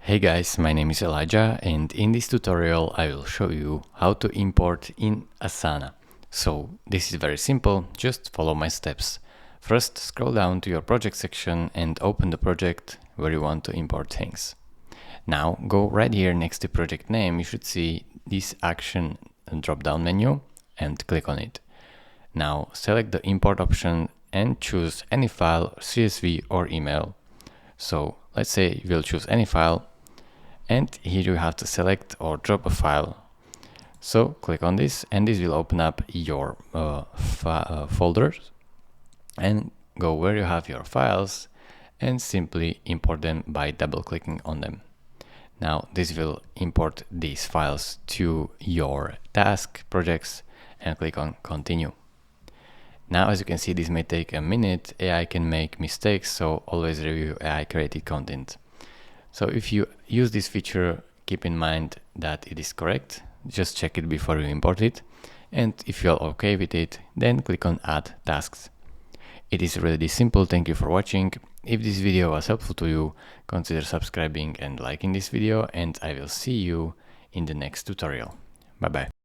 Hey guys, my name is Elijah, and in this tutorial I will show you how to import in Asana. So this is very simple, just follow my steps. First, scroll down to your project section and open the project where you want to import things. Now go right here next to project name, you should see this action drop-down menu and click on it. Now select the import option and choose any file, CSV or email. So let's say you will choose any file, and here you have to select or drop a file. So click on this and this will open up your folders, and go where you have your files and simply import them by double clicking on them. Now this will import these files to your task projects and click on continue. Now as you can see, this may take a minute. AI can make mistakes, so always review AI created content. So if you use this feature, keep in mind that it is correct. Just check it before you import it. And if you're okay with it, then click on add tasks. It is really simple. Thank you for watching. If this video was helpful to you, consider subscribing and liking this video, and I will see you in the next tutorial. Bye bye.